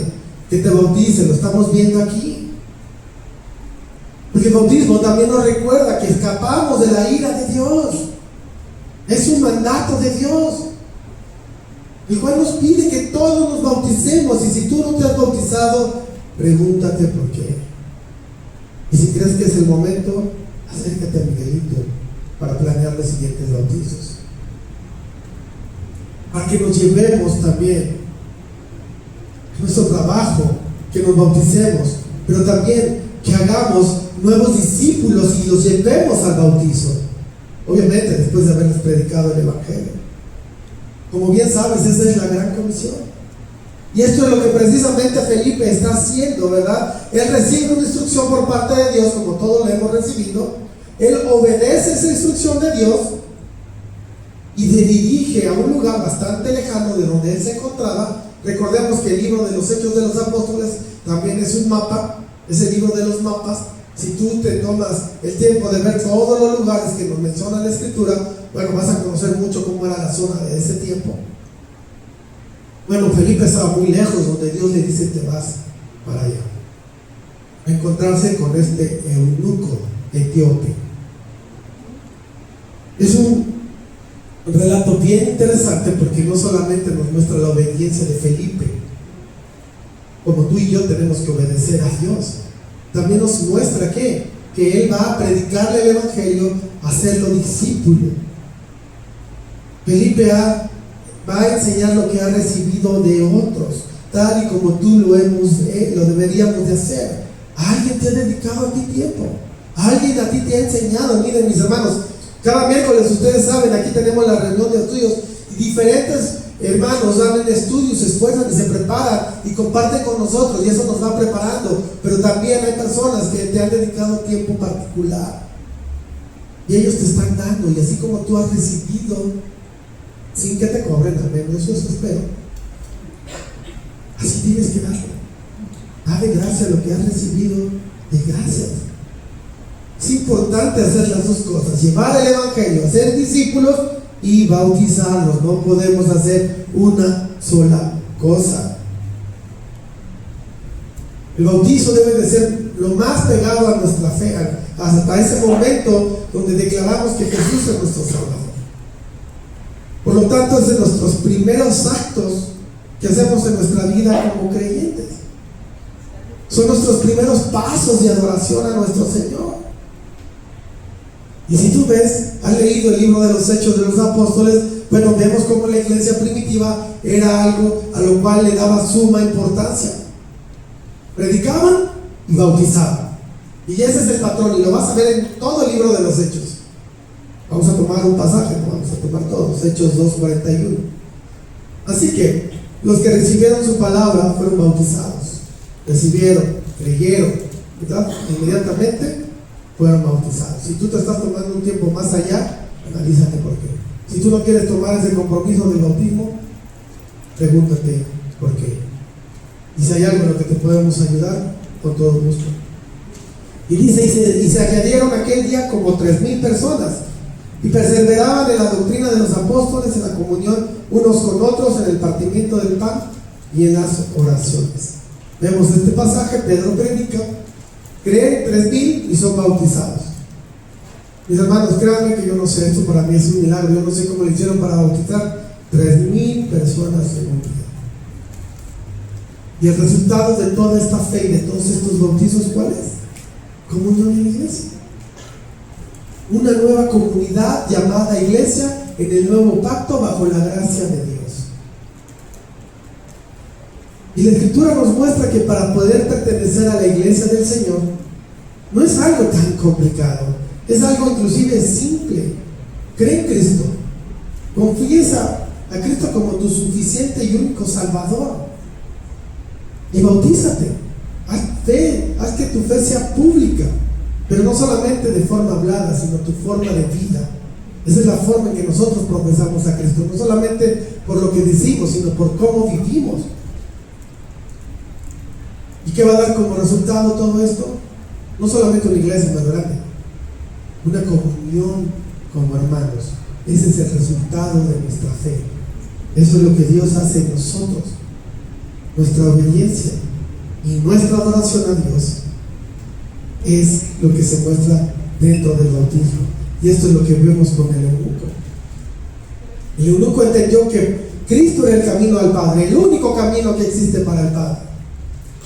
que te bautices, lo estamos viendo aquí. Porque el bautismo también nos recuerda que escapamos de la ira de Dios. Es un mandato de Dios, el cual nos pide que todos nos bauticemos. Y si tú no te has bautizado, pregúntate por qué. Y si crees que es el momento, acércate a Miguelito para planear los siguientes bautizos, para que nos llevemos también nuestro trabajo, que nos bauticemos, pero también que hagamos nuevos discípulos y los llevemos al bautizo, obviamente después de haberles predicado el Evangelio. Como bien sabes, esa es la gran comisión. Y esto es lo que precisamente Felipe está haciendo, ¿verdad? Él recibe una instrucción por parte de Dios, como todos lo hemos recibido. Él obedece esa instrucción de Dios y se dirige a un lugar bastante lejano de donde él se encontraba. Recordemos que el libro de los Hechos de los Apóstoles también es un mapa, es el libro de los mapas. Si tú te tomas el tiempo de ver todos los lugares que nos menciona la Escritura, bueno, vas a conocer mucho cómo era la zona de ese tiempo. Bueno, Felipe estaba muy lejos, donde Dios le dice: te vas para allá, a encontrarse con este eunuco etíope. Es un relato bien interesante, porque no solamente nos muestra la obediencia de Felipe, como tú y yo tenemos que obedecer a Dios, también nos muestra que él va a predicarle el Evangelio, a hacerlo discípulo. Felipe va a enseñar lo que ha recibido de otros, tal y como tú lo deberíamos de hacer. Alguien te ha dedicado a ti tiempo, alguien a ti te ha enseñado. Miren, mis hermanos, cada miércoles, ustedes saben, aquí tenemos la reunión de estudios, y diferentes hermanos dan en estudios, se esfuerzan y se preparan y comparten con nosotros, y eso nos va preparando. Pero también hay personas que te han dedicado tiempo particular, y ellos te están dando, y así como tú has recibido, sin que te cobren, al menos eso espero, así tienes que darle. Dale gracias a lo que has recibido, de gracias. Es importante hacer las dos cosas: llevar el Evangelio, hacer discípulos y bautizarlos. No podemos hacer una sola cosa. El bautizo debe de ser lo más pegado a nuestra fe, hasta ese momento donde declaramos que Jesús es nuestro Salvador. Por lo tanto, es de nuestros primeros actos que hacemos en nuestra vida como creyentes. Son nuestros primeros pasos de adoración a nuestro Señor. Y si tú has leído el libro de los Hechos de los Apóstoles, bueno, vemos cómo la iglesia primitiva era algo a lo cual le daba suma importancia. Predicaban y bautizaban. Y ese es el patrón, y lo vas a ver en todo el libro de los Hechos. Vamos a tomar un pasaje, no vamos a tomar todos, Hechos 2:41. Así que los que recibieron su palabra fueron bautizados, recibieron, creyeron, ¿verdad? Inmediatamente fueron bautizados. Si tú te estás tomando un tiempo más allá, analízate por qué. Si tú no quieres tomar ese compromiso del bautismo, pregúntate por qué. Y si hay algo en lo que te podemos ayudar, con todo gusto. Y dice, y se añadieron aquel día como 3,000 personas. y perseveraban en la doctrina de los apóstoles, en la comunión unos con otros, en el partimiento del pan y en las oraciones. Vemos este pasaje, Pedro predica, creen 3,000 y son bautizados. Mis hermanos, créanme que yo no sé, esto para mí es un milagro, yo no sé cómo le hicieron para bautizar 3,000 personas en un día. Y el resultado de toda esta fe y de todos estos bautizos, ¿cuál es? Comunión en la iglesia. Una nueva comunidad llamada iglesia en el nuevo pacto bajo la gracia de Dios. Y la Escritura nos muestra que para poder pertenecer a la iglesia del Señor no es algo tan complicado, es algo inclusive simple. Cree en Cristo, confiesa a Cristo como tu suficiente y único Salvador y bautízate. Haz que tu fe sea pública, pero no solamente de forma hablada, sino tu forma de vida. Esa es la forma en que nosotros profesamos a Cristo, no solamente por lo que decimos, sino por cómo vivimos. ¿Y qué va a dar como resultado todo esto? No solamente una iglesia más grande, una comunión como hermanos. Ese es el resultado de nuestra fe. Eso es lo que Dios hace en nosotros. Nuestra obediencia y nuestra adoración a Dios es lo que se muestra dentro del bautismo. Y esto es lo que vemos con el eunuco. El eunuco entendió que Cristo era el camino al Padre, el único camino que existe para el Padre.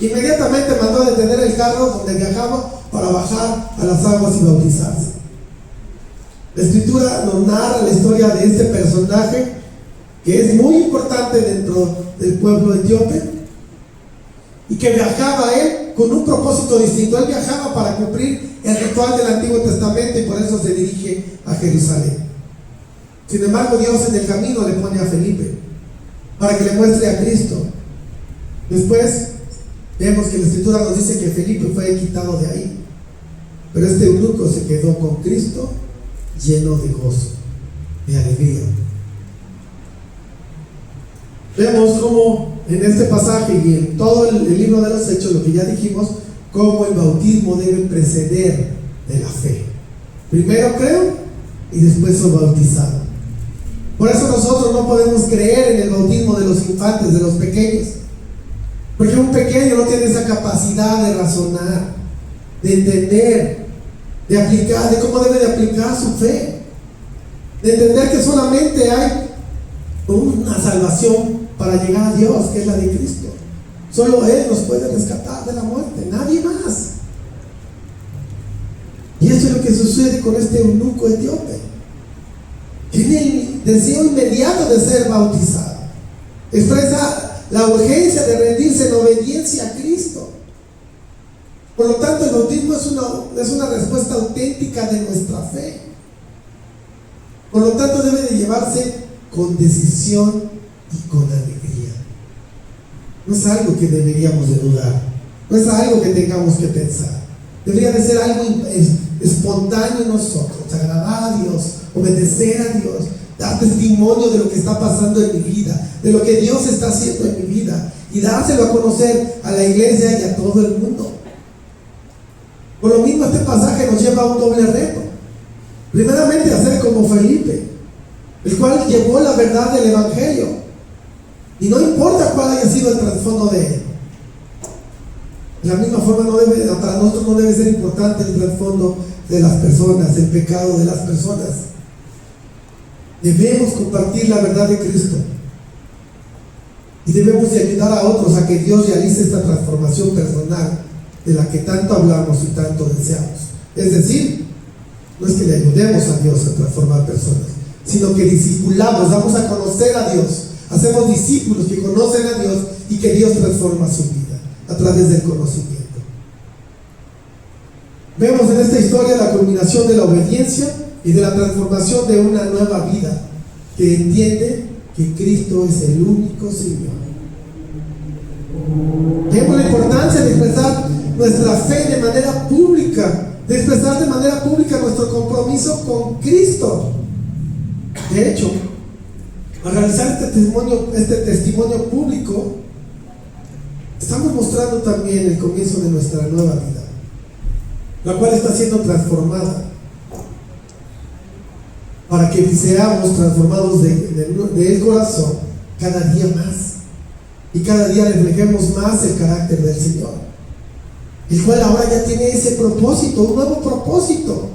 Inmediatamente mandó a detener el carro donde viajaba para bajar a las aguas y bautizarse. La Escritura nos narra la historia de este personaje que es muy importante dentro del pueblo etíope y que viajaba él con un propósito distinto. Él viajaba para cumplir el ritual del Antiguo Testamento y por eso se dirige a Jerusalén. Sin embargo, Dios en el camino le pone a Felipe para que le muestre a Cristo. Después vemos que la Escritura nos dice que Felipe fue quitado de ahí, pero este eunuco se quedó con Cristo lleno de gozo, de alegría. Vemos cómo en este pasaje y en todo el libro de los Hechos, lo que ya dijimos, cómo el bautismo debe preceder de la fe. Primero creo y después soy bautizado. Por eso nosotros no podemos creer en el bautismo de los infantes, de los pequeños, porque un pequeño no tiene esa capacidad de razonar, de entender, de aplicar, de cómo debe de aplicar su fe, de entender que solamente hay una salvación para llegar a Dios, que es la de Cristo. Solo Él nos puede rescatar de la muerte, nadie más. Y eso es lo que sucede con este eunuco etíope. Tiene el deseo inmediato de ser bautizado, expresa la urgencia de rendirse en obediencia a Cristo. Por lo tanto, el bautismo es una respuesta auténtica de nuestra fe. Por lo tanto, debe de llevarse con decisión y con alegría. No es algo que deberíamos de dudar, no es algo que tengamos que pensar. Debería de ser algo espontáneo en nosotros, agradar a Dios, obedecer a Dios, dar testimonio de lo que está pasando en mi vida, de lo que Dios está haciendo en mi vida, y dárselo a conocer a la iglesia y a todo el mundo. Por lo mismo, este pasaje nos lleva a un doble reto. Primeramente, a ser como Felipe, el cual llevó la verdad del Evangelio, y no importa cuál haya sido el trasfondo de él. De la misma forma, para nosotros no debe ser importante el trasfondo de las personas, el pecado de las personas. Debemos compartir la verdad de Cristo y debemos de ayudar a otros a que Dios realice esta transformación personal de la que tanto hablamos y tanto deseamos. Es decir, no es que le ayudemos a Dios a transformar personas, sino que discipulamos, damos a conocer a Dios, hacemos discípulos que conocen a Dios y que Dios transforma su vida a través del conocimiento. Vemos en esta historia la culminación de la obediencia y de la transformación de una nueva vida que entiende que Cristo es el único Señor. Vemos la importancia de expresar nuestra fe de manera pública, de expresar de manera pública nuestro compromiso con Cristo. De hecho, al realizar este testimonio público, estamos mostrando también el comienzo de nuestra nueva vida, la cual está siendo transformada para que seamos transformados del corazón cada día más, y cada día reflejemos más el carácter del Señor, el cual ahora ya tiene ese propósito, un nuevo propósito.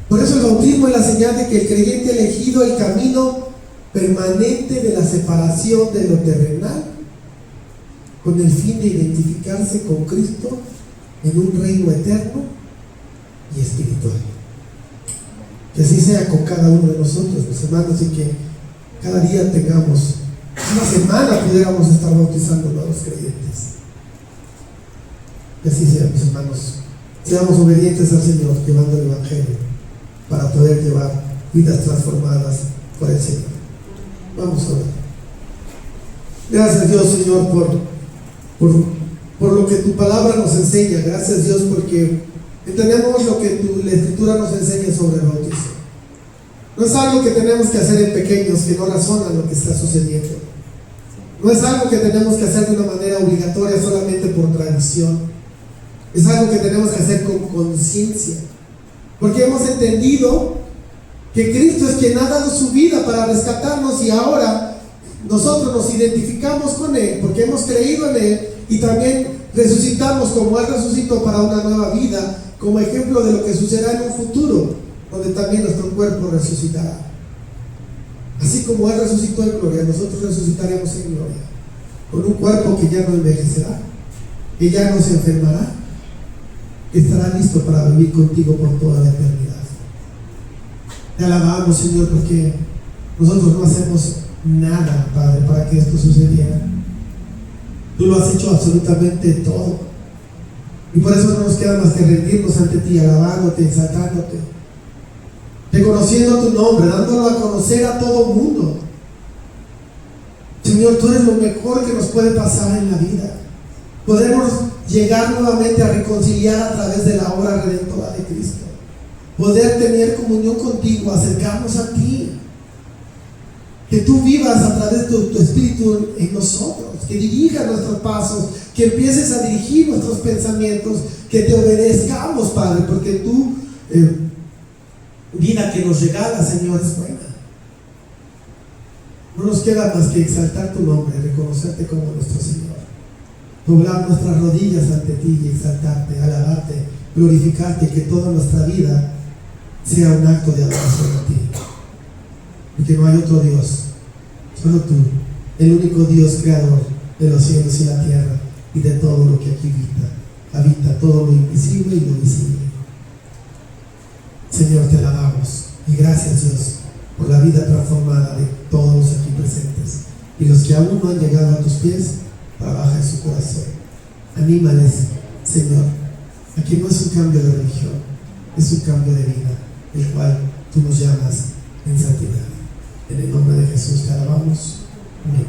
Por eso el bautismo es la señal de que el creyente ha elegido el camino permanente de la separación de lo terrenal, con el fin de identificarse con Cristo en un reino eterno y espiritual. Que así sea con cada uno de nosotros, mis hermanos, y que cada día tengamos, una semana pudiéramos estar bautizando nuevos creyentes. Que así sea, mis hermanos, seamos obedientes al Señor, llevando el Evangelio para poder llevar vidas transformadas por el Señor. Vamos a orar. Gracias, Dios, Señor, por lo que tu palabra nos enseña. Gracias, Dios, porque entendemos lo que la Escritura nos enseña sobre el bautismo. No es algo que tenemos que hacer en pequeños que no razonan lo que está sucediendo. No es algo que tenemos que hacer de una manera obligatoria solamente por tradición. Es algo que tenemos que hacer con conciencia, porque hemos entendido que Cristo es quien ha dado su vida para rescatarnos, y ahora nosotros nos identificamos con Él porque hemos creído en Él, y también resucitamos como Él resucitó para una nueva vida, como ejemplo de lo que sucederá en un futuro, donde también nuestro cuerpo resucitará. Así como Él resucitó en gloria, nosotros resucitaremos en gloria, con un cuerpo que ya no envejecerá, que ya no se enfermará, que estará listo para vivir contigo por toda la eternidad. Te alabamos, Señor, porque nosotros no hacemos nada, Padre, para que esto sucediera. Tú lo has hecho absolutamente todo, y por eso no nos queda más que rendirnos ante ti, alabándote, exaltándote, reconociendo tu nombre, dándolo a conocer a todo mundo. Señor, tú eres lo mejor que nos puede pasar en la vida. Podemos llegar nuevamente a reconciliar a través de la obra redentora de Cristo, poder tener comunión contigo, acercarnos a ti, que tú vivas a través de tu Espíritu en nosotros, que dirija nuestros pasos, que empieces a dirigir nuestros pensamientos, que te obedezcamos, Padre, porque tu vida que nos regala, Señor, es buena. No nos queda más que exaltar tu nombre, reconocerte como nuestro Señor, doblar nuestras rodillas ante ti y exaltarte, alabarte, glorificarte, que toda nuestra vida sea un acto de adoración a ti, y que no hay otro Dios, solo tú, el único Dios creador de los cielos y la tierra y de todo lo que aquí habita todo lo invisible y lo visible. Señor, te alabamos y gracias, Dios, por la vida transformada de todos los aquí presentes, y los que aún no han llegado a tus pies, trabaja en su corazón. Anímales, Señor, aquí no es un cambio de religión, es un cambio de vida, el cual tú nos llamas en santidad. En el nombre de Jesús te alabamos. Amén.